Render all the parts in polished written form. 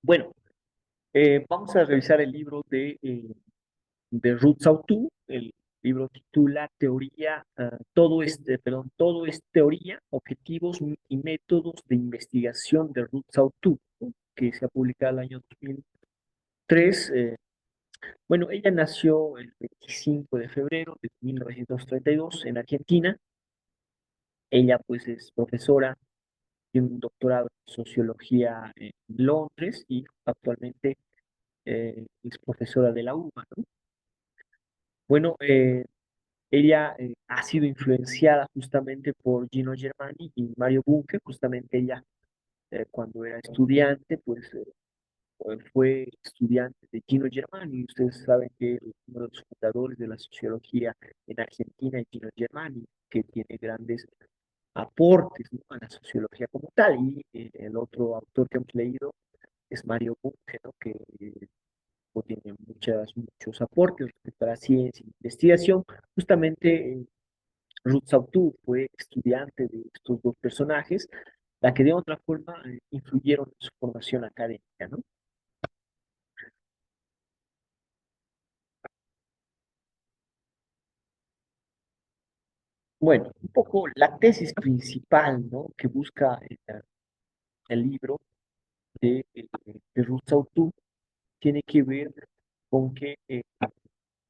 Bueno, vamos a revisar el libro de Ruth Sautu. El libro titula Teoría, todo es teoría, objetivos y métodos de investigación de Ruth Sautu, ¿no? Que se ha publicado el año 2003. Bueno, ella nació el 25 de febrero de 1932 en Argentina. Ella pues es profesora, tiene un doctorado en sociología en Londres y actualmente es profesora de la UBA, ¿no? Bueno, ella ha sido influenciada justamente por Gino Germani y Mario Bunge. Justamente ella, cuando era estudiante, pues fue estudiante de Gino Germani. Ustedes saben que uno de los fundadores de la sociología en Argentina es Gino Germani, que tiene grandes aportes, ¿no?, a la sociología como tal. Y el otro autor que hemos leído es Mario Bunge, ¿no?, que tiene muchos aportes respecto a la ciencia e investigación. Justamente Ruth Sautu fue estudiante de estos dos personajes, la que de otra forma influyeron en su formación académica, ¿no? Bueno, un poco la tesis principal, ¿no?, que busca el libro de Ruth Sautu tiene que ver con que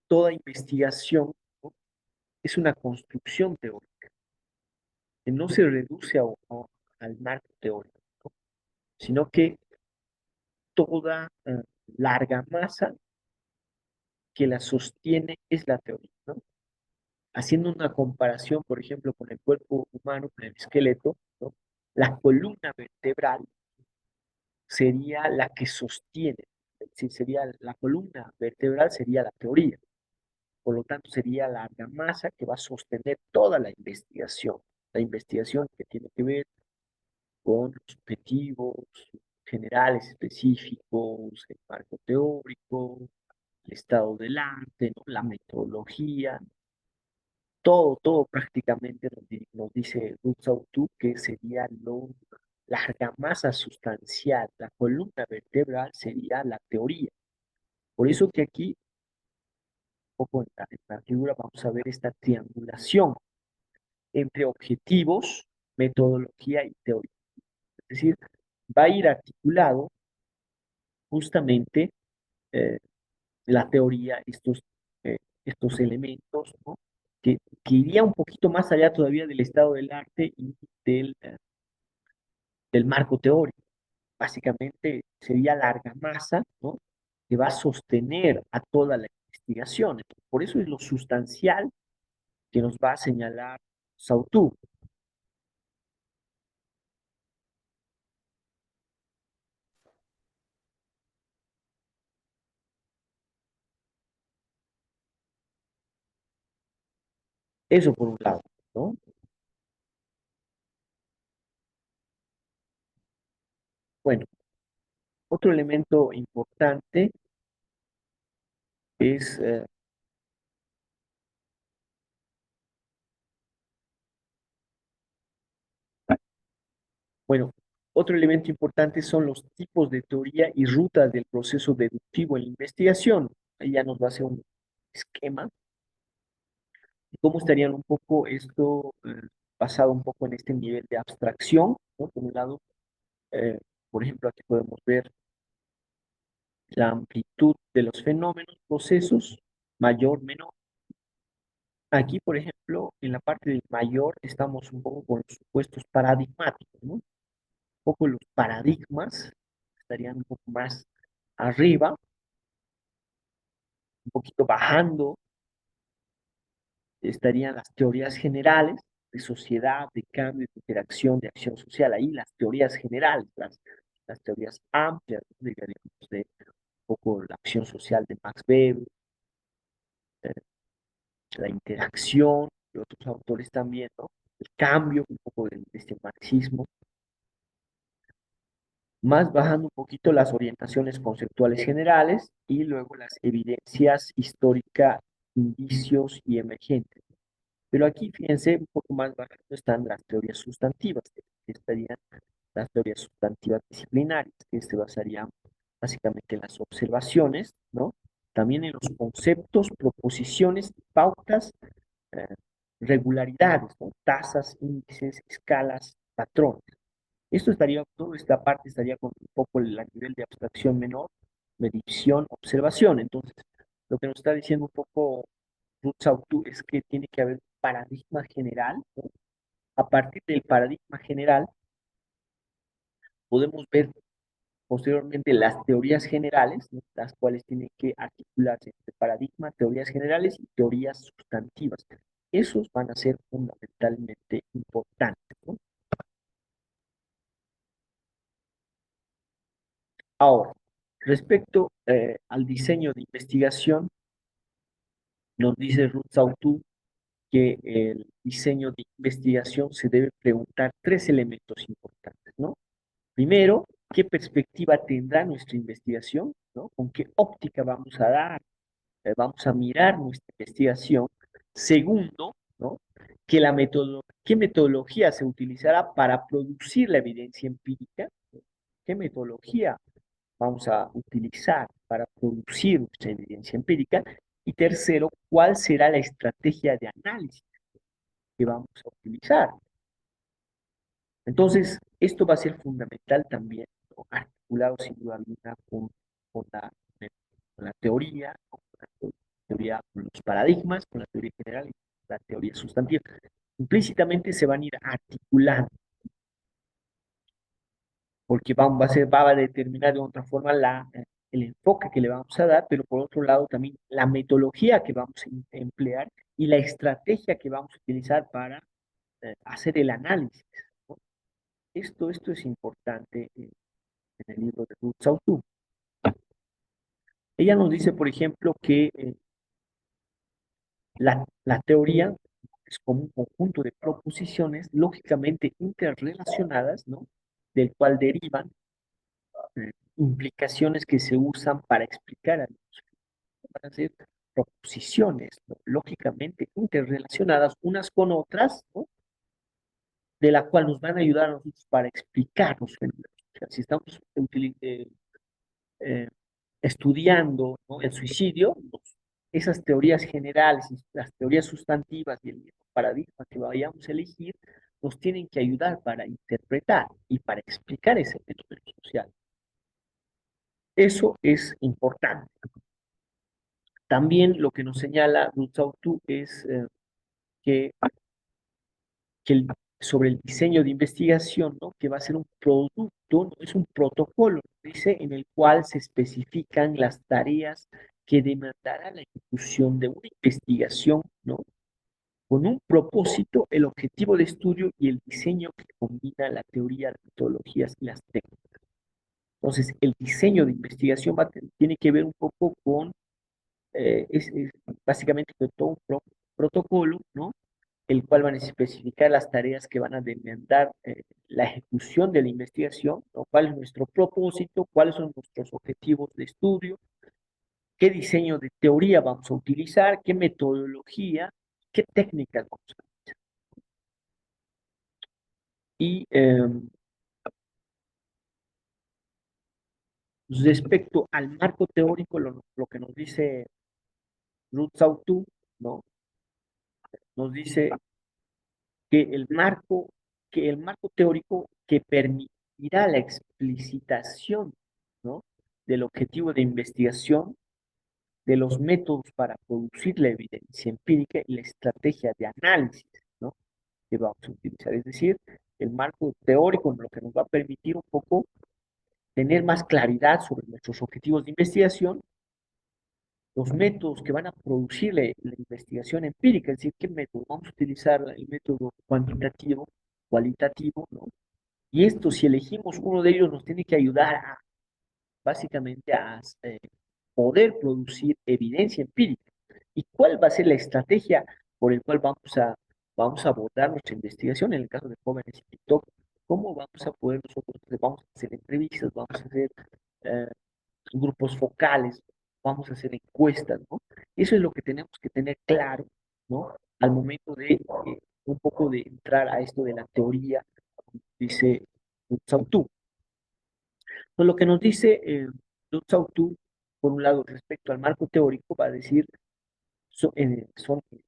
toda investigación, ¿no?, es una construcción teórica, que no se reduce al marco teórico, ¿no?, sino que toda larga masa que la sostiene es la teoría, ¿no? Haciendo una comparación, por ejemplo, con el cuerpo humano, con el esqueleto, ¿no?, la columna vertebral sería la que sostiene, es decir, sería la columna vertebral sería la teoría, por lo tanto sería la argamasa que va a sostener toda la investigación que tiene que ver con los objetivos generales, específicos, el marco teórico, el estado del arte, ¿no?, la metodología, todo prácticamente nos dice Ruth Sautu que sería la argamasa sustancial, la columna vertebral sería la teoría. Por eso que aquí, un poco en la figura, vamos a ver esta triangulación entre objetivos, metodología y teoría. Es decir, va a ir articulado justamente eh, la teoría, estos elementos, ¿no?, que iría un poquito más allá todavía del estado del arte y del marco teórico. Básicamente sería la argamasa, ¿no?, que va a sostener a toda la investigación. Por eso es lo sustancial que nos va a señalar Sautou. Eso por un lado, ¿no? Bueno, otro elemento importante es, bueno, otro elemento importante son los tipos de teoría y rutas del proceso deductivo en la investigación. Ahí ya nos va a hacer un esquema de cómo estarían un poco esto basado un poco en este nivel de abstracción, ¿no? Por un lado, eh, por ejemplo, aquí podemos ver la amplitud de los fenómenos, procesos, mayor, menor. Aquí, por ejemplo, en la parte del mayor estamos un poco con los supuestos paradigmáticos, ¿no? Un poco los paradigmas estarían un poco más arriba, un poquito bajando, estarían las teorías generales de sociedad, de cambio, de interacción, de acción social. Ahí las teorías generales, las teorías amplias, ¿no?, diríamos de un poco la acción social de Max Weber, eh, la interacción de otros autores también, ¿no? El cambio, un poco de este marxismo, más bajando un poquito las orientaciones conceptuales generales y luego las evidencias históricas, indicios y emergentes. Pero aquí, fíjense, un poco más bajando están las teorías sustantivas, que estarían las teorías sustantivas disciplinarias, que se basarían básicamente en las observaciones, ¿no? También en los conceptos, proposiciones, pautas, eh, regularidades, ¿no? Tasas, índices, escalas, patrones. Esto estaría, toda esta parte estaría con un poco el nivel de abstracción menor, medición, observación. Entonces, lo que nos está diciendo un poco Ruth Sautu es que tiene que haber un paradigma general, ¿no? A partir del paradigma general, podemos ver posteriormente las teorías generales, ¿no? Las cuales tienen que articularse entre paradigma, teorías generales y teorías sustantivas. Esos van a ser fundamentalmente importantes, ¿no? Ahora, respecto al diseño de investigación, nos dice Ruth Sautu que el diseño de investigación se debe preguntar tres elementos importantes, ¿no? Primero, ¿qué perspectiva tendrá nuestra investigación? ¿No? ¿Con qué óptica vamos a dar? Vamos a mirar nuestra investigación. Segundo, ¿no? ¿Qué metodología se utilizará para producir la evidencia empírica? ¿Qué metodología vamos a utilizar para producir nuestra evidencia empírica? Y tercero, ¿cuál será la estrategia de análisis que vamos a utilizar? Entonces, esto va a ser fundamental también, ¿no? Articulado sin duda alguna con la, con la teoría, con la teoría, con los paradigmas, con la teoría general y la teoría sustantiva. Implícitamente se van a ir articulando, porque va a determinar de otra forma el enfoque que le vamos a dar, pero por otro lado también la metodología que vamos a emplear y la estrategia que vamos a utilizar para hacer el análisis, ¿no? Esto es importante en el libro de Ruth Sautu. Ella nos dice, por ejemplo, que la teoría es como un conjunto de proposiciones lógicamente interrelacionadas, ¿no? Del cual derivan implicaciones que se usan para explicar algo. Van a ser proposiciones, ¿no? Lógicamente interrelacionadas unas con otras, ¿no? De la cual nos van a ayudar a nosotros para explicar los fenómenos. O sea, si estamos eh, estudiando, ¿no? El suicidio, esas teorías generales, las teorías sustantivas y el paradigma que vayamos a elegir, nos tienen que ayudar para interpretar y para explicar ese fenómeno social. Eso es importante. También lo que nos señala Ruth Sautu es que, que sobre el diseño de investigación, ¿no? Que va a ser un producto, ¿no? Es un protocolo, dice, en el cual se especifican las tareas que demandará la ejecución de una investigación, ¿no? Con un propósito, el objetivo de estudio y el diseño que combina la teoría, las metodologías y las técnicas. Entonces, el diseño de investigación tiene que ver un poco con, es básicamente con todo un protocolo, ¿no? El cual van a especificar las tareas que van a demandar la ejecución de la investigación, ¿no? ¿Cuál es nuestro propósito? ¿Cuáles son nuestros objetivos de estudio? ¿Qué diseño de teoría vamos a utilizar? ¿Qué metodología? ¿Qué técnicas vamos a utilizar? Y respecto al marco teórico, lo que nos dice Ruth Sautu, ¿no? Nos dice que que el marco teórico que permitirá la explicitación, ¿no? Del objetivo de investigación, de los métodos para producir la evidencia empírica y la estrategia de análisis, ¿no? Que vamos a utilizar. Es decir, el marco teórico lo que nos va a permitir un poco tener más claridad sobre nuestros objetivos de investigación, los métodos que van a producir la investigación empírica, es decir, qué método vamos a utilizar, el método cuantitativo, cualitativo, ¿no? Y esto, si elegimos uno de ellos, nos tiene que ayudar a, básicamente a poder producir evidencia empírica. ¿Y cuál va a ser la estrategia por el cual vamos a abordar nuestra investigación en el caso de jóvenes y TikTok? ¿Cómo vamos a poder nosotros, vamos a hacer entrevistas, vamos a hacer eh, grupos focales, vamos a hacer encuestas, ¿no? Eso es lo que tenemos que tener claro, ¿no? Al momento de un poco de entrar a esto de la teoría, dice Sautu. Pues lo que nos dice Lutz Sautou, por un lado, respecto al marco teórico, va a decir,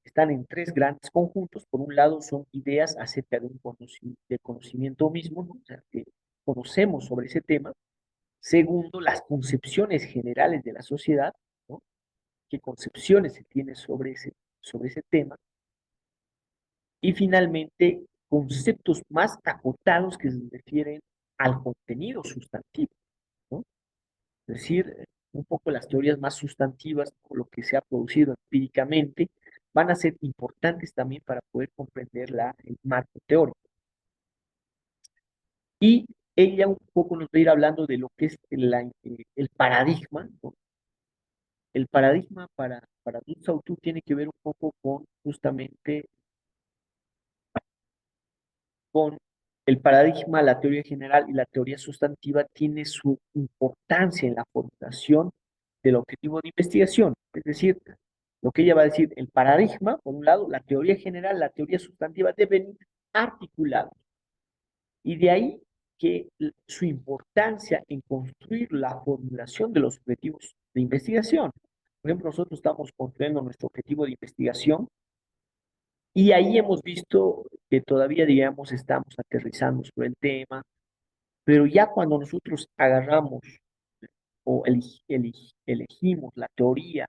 están en tres grandes conjuntos. Por un lado, son ideas acerca de del conocimiento mismo, ¿no? O sea, que conocemos sobre ese tema. Segundo, las concepciones generales de la sociedad, ¿no? ¿Qué concepciones se tiene sobre ese tema? Y finalmente, conceptos más acotados que se refieren al contenido sustantivo, ¿no? Es decir, un poco las teorías más sustantivas, o lo que se ha producido empíricamente, van a ser importantes también para poder comprender el marco teórico. Y ella un poco nos va a ir hablando de lo que es el paradigma, ¿no? El paradigma para Dutz Sautou tiene que ver un poco con justamente con el paradigma, la teoría general y la teoría sustantiva tiene su importancia en la formulación del objetivo de investigación. Es decir, lo que ella va a decir, el paradigma, por un lado, la teoría general, la teoría sustantiva deben ir articulados. Y de ahí que su importancia en construir la formulación de los objetivos de investigación. Por ejemplo, nosotros estamos construyendo nuestro objetivo de investigación y ahí hemos visto que todavía, digamos, estamos aterrizando sobre el tema, pero ya cuando nosotros agarramos o elegimos la teoría,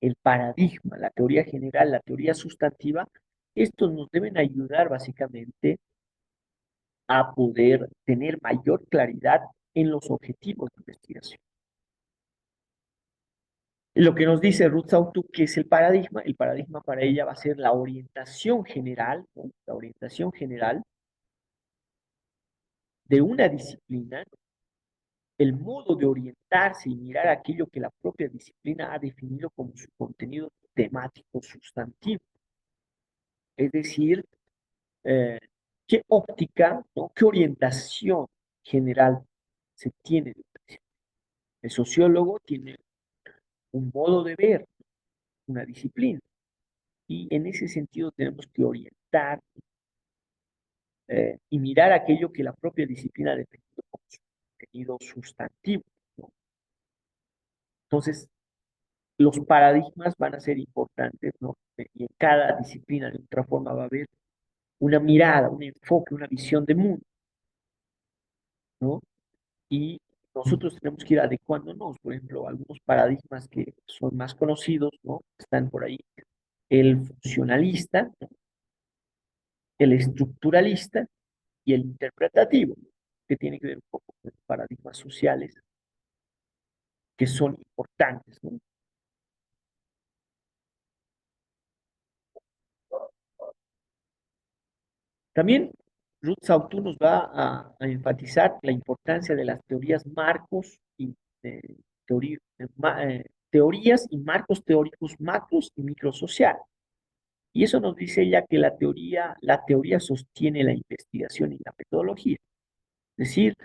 el paradigma, la teoría general, la teoría sustantiva, estos nos deben ayudar básicamente a poder tener mayor claridad en los objetivos de investigación. Lo que nos dice Ruth Sautuk, que es el paradigma para ella va a ser la orientación general, ¿no? La orientación general de una disciplina, el modo de orientarse y mirar aquello que la propia disciplina ha definido como su contenido temático sustantivo. Es decir, eh, qué óptica, ¿no? Qué orientación general se tiene. El sociólogo tiene un modo de ver una disciplina y en ese sentido tenemos que orientar y mirar aquello que la propia disciplina ha definido como su contenido sustantivo, ¿no? Entonces, los paradigmas van a ser importantes, ¿no? Y en cada disciplina de otra forma va a haber una mirada, un enfoque, una visión de mundo, ¿no? Y nosotros tenemos que ir adecuándonos, por ejemplo, algunos paradigmas que son más conocidos, ¿no? Están por ahí el funcionalista, ¿no? El estructuralista y el interpretativo, que tiene que ver un poco con paradigmas sociales que son importantes, ¿no? También Ruth Sautu nos va a enfatizar la importancia de las teorías marcos y teorías y marcos teóricos macros y microsociales. Y eso nos dice ella que la teoría sostiene la investigación y la metodología. Es decir,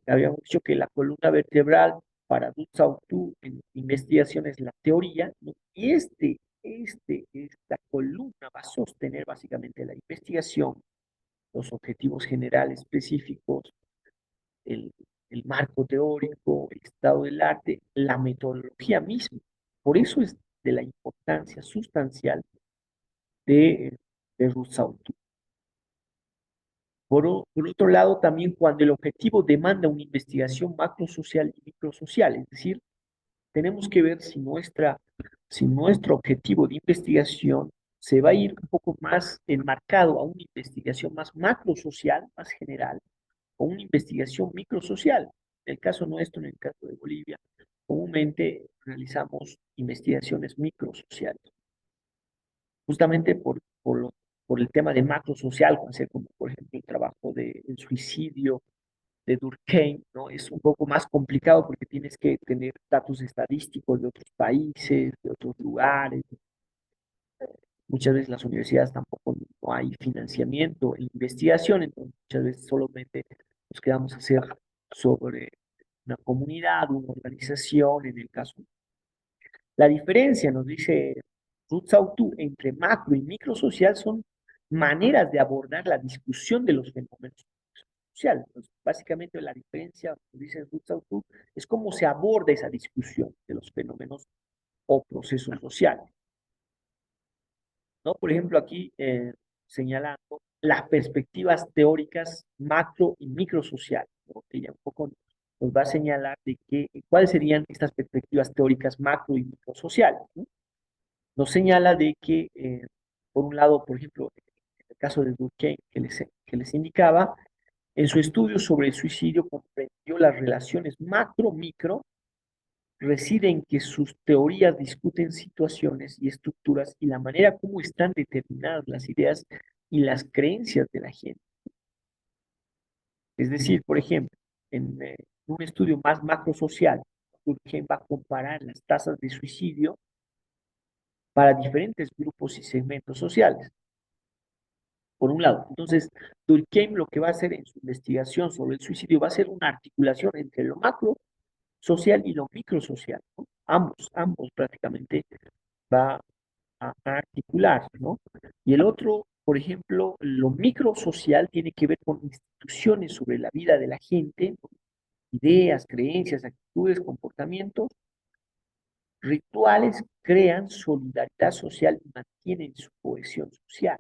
habíamos dicho que la columna vertebral para Du Sautu en investigación es la teoría, ¿no? Y esta columna va a sostener básicamente la investigación, los objetivos generales específicos, el, el marco teórico, el estado del arte, la metodología misma. Por eso es de la importancia sustancial de Rousseau. Por otro lado, también cuando el objetivo demanda una investigación macrosocial y microsocial, es decir, tenemos que ver si nuestro objetivo de investigación se va a ir un poco más enmarcado a una investigación más macrosocial, más general, o una investigación microsocial. En el caso nuestro, en el caso de Bolivia, comúnmente realizamos investigaciones microsociales, justamente por el tema de macrosocial, como por ejemplo el trabajo del suicidio de Durkheim, ¿no? Es un poco más complicado porque tienes que tener datos estadísticos de otros países, de otros lugares. Muchas veces las universidades tampoco no hay financiamiento en investigación, entonces muchas veces solamente nos quedamos a hacer sobre una comunidad, una organización, en el caso. La diferencia, nos dice Ruth Sautu, entre macro y micro social son maneras de abordar la discusión de los fenómenos. social. Entonces, básicamente la diferencia, como dice Ruth, es cómo se aborda esa discusión de los fenómenos o procesos sociales, ¿no? Por ejemplo, aquí señalando las perspectivas teóricas macro y microsociales, ¿no? Que ya un poco nos va a señalar de cuáles serían estas perspectivas teóricas macro y microsociales, ¿no? Nos señala de que, por un lado, por ejemplo, en el caso de Durkheim, que les indicaba, en su estudio sobre el suicidio comprendió las relaciones macro-micro, reside en que sus teorías discuten situaciones y estructuras y la manera como están determinadas las ideas y las creencias de la gente. Es decir, por ejemplo, en un estudio más macrosocial, Durkheim va a comparar las tasas de suicidio para diferentes grupos y segmentos sociales, por un lado. Entonces, Durkheim lo que va a hacer en su investigación sobre el suicidio va a ser una articulación entre lo macro social y lo microsocial, ¿no? Ambos prácticamente va a articular, ¿no? Y el otro, por ejemplo, lo microsocial tiene que ver con instituciones sobre la vida de la gente, ideas, creencias, actitudes, comportamientos, rituales, crean solidaridad social y mantienen su cohesión social.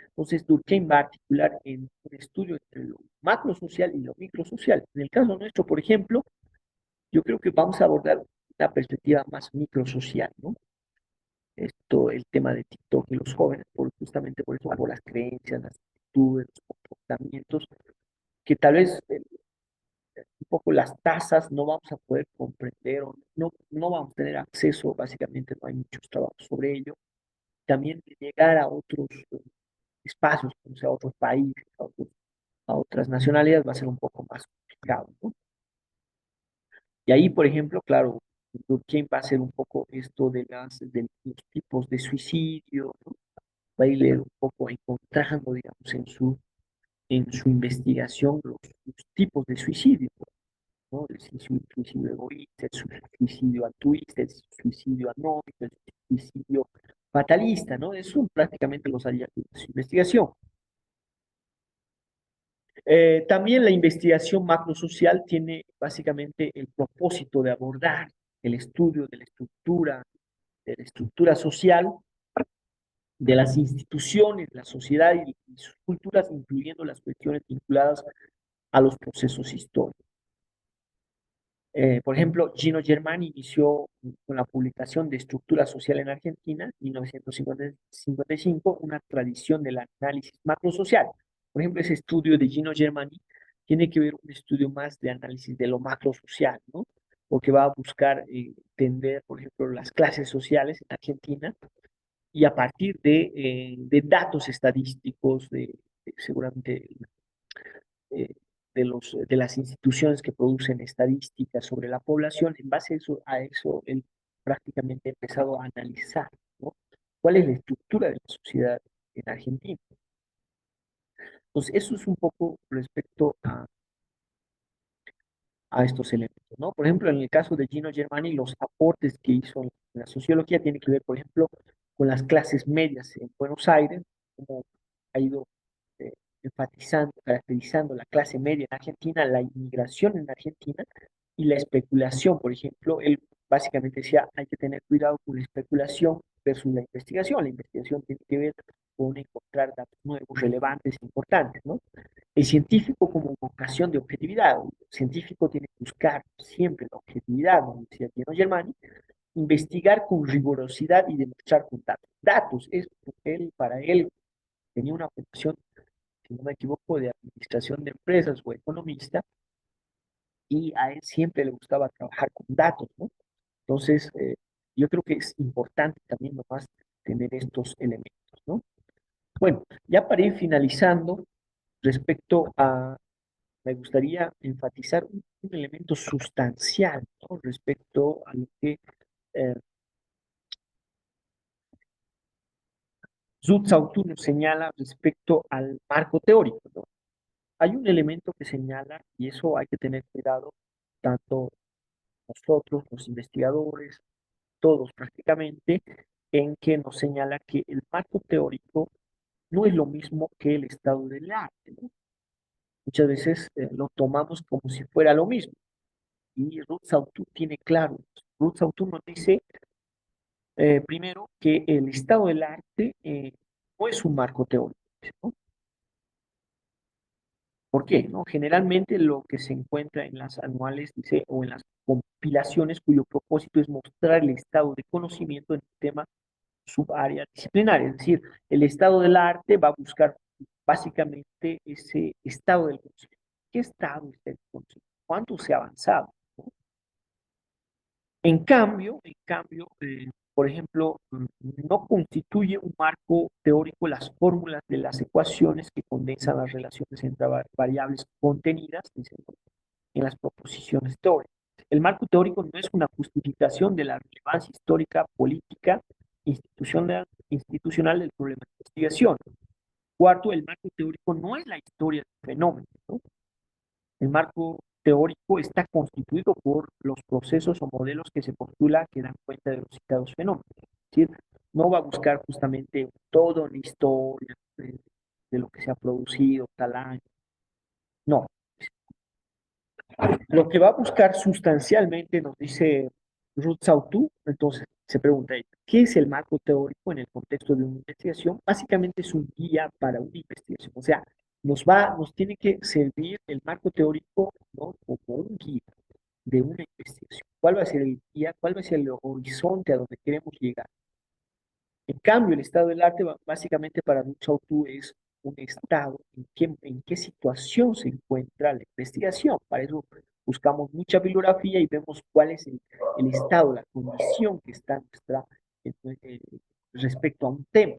Entonces, Durkheim va a articular en un estudio entre lo macrosocial y lo microsocial. En el caso nuestro, por ejemplo, yo creo que vamos a abordar una perspectiva más microsocial, ¿no? Esto, el tema de TikTok y los jóvenes, justamente por eso, por las creencias, las actitudes, los comportamientos, que tal vez un poco las tasas no vamos a poder comprender o no vamos a tener acceso, básicamente no hay muchos trabajos sobre ello. También llegar a otros espacios, o sea, a otros países, a otras nacionalidades va a ser un poco más complicado, ¿no? Y ahí, por ejemplo, claro, Durkheim va a hacer un poco esto de los tipos de suicidio, ¿no? Va a ir un poco encontrando, digamos, en su investigación los tipos de suicidio, ¿no? El suicidio egoísta, el suicidio altruista, el suicidio anónimo, el suicidio fatalista, ¿no? Eso son prácticamente los hallazgos de su investigación. También la investigación macrosocial tiene básicamente el propósito de abordar el estudio de la estructura social, de las instituciones, la sociedad y sus culturas, incluyendo las cuestiones vinculadas a los procesos históricos. Por ejemplo, Gino Germani inició con la publicación de Estructura Social en Argentina, en 1955, una tradición del análisis macrosocial. Por ejemplo, ese estudio de Gino Germani tiene que ver un estudio más de análisis de lo macrosocial, ¿no? Porque va a buscar entender, por ejemplo, las clases sociales en Argentina y a partir de datos estadísticos, seguramente eh, de las instituciones que producen estadísticas sobre la población, en base a eso él prácticamente ha empezado a analizar, ¿no? ¿Cuál es la estructura de la sociedad en Argentina? Entonces, eso es un poco respecto a estos elementos, ¿no? Por ejemplo, en el caso de Gino Germani, los aportes que hizo en la sociología tienen que ver, por ejemplo, con las clases medias en Buenos Aires, como ha ido eh, enfatizando, caracterizando la clase media en Argentina, la inmigración en Argentina y la especulación, por ejemplo, él básicamente decía, hay que tener cuidado con la especulación versus la investigación. La investigación tiene que ver con encontrar datos nuevos, relevantes, importantes, ¿no? El científico como vocación de objetividad. El científico tiene que buscar siempre la objetividad, como decía Piero Germani, investigar con rigurosidad y demostrar con datos. Datos, para él tenía una formación, si no me equivoco, de administración de empresas o economista, y a él siempre le gustaba trabajar con datos, ¿no? Entonces, yo creo que es importante también nomás tener estos elementos, ¿no? Bueno, ya para ir finalizando, respecto a me gustaría enfatizar un elemento sustancial, ¿no? Respecto a lo que eh, Sauter nos señala respecto al marco teórico, ¿no? Hay un elemento que señala, y eso hay que tener cuidado, tanto nosotros, los investigadores, todos prácticamente, en que nos señala que el marco teórico no es lo mismo que el estado del arte, ¿no? Muchas veces lo tomamos como si fuera lo mismo. Y Ruth Sauter tiene claro. Ruth Sauter nos dice, primero, que el estado del arte no es un marco teórico, ¿no? ¿Por qué? ¿No? Generalmente lo que se encuentra en las anuales, dice, o en las compilaciones cuyo propósito es mostrar el estado de conocimiento en un tema subárea disciplinaria. Es decir, el estado del arte va a buscar básicamente ese estado del conocimiento. ¿Qué estado está el conocimiento? ¿Cuánto se ha avanzado? ¿No? Por ejemplo, no constituye un marco teórico las fórmulas de las ecuaciones que condensan las relaciones entre variables contenidas, dicen, en las proposiciones teóricas. El marco teórico no es una justificación de la relevancia histórica, política, institucional del problema de investigación. Cuarto, el marco teórico no es la historia del fenómeno, ¿no? El marco teórico está constituido por los procesos o modelos que se postula que dan cuenta de los citados fenómenos. Es decir, no va a buscar justamente toda una historia de lo que se ha producido tal año. No, lo que va a buscar sustancialmente, nos dice Ruth Sautu, entonces se pregunta ella, ¿qué es el marco teórico en el contexto de una investigación? Básicamente es un guía para una investigación, o sea, nos tiene que servir el marco teórico, ¿no? Como un guía de una investigación. ¿Cuál va a ser el guía? ¿Cuál va a ser el horizonte a donde queremos llegar? En cambio, el estado del arte, básicamente para Luchau tú es un estado, en qué situación se encuentra la investigación. Para eso buscamos mucha bibliografía y vemos cuál es el estado, la condición que está nuestra, respecto a un tema.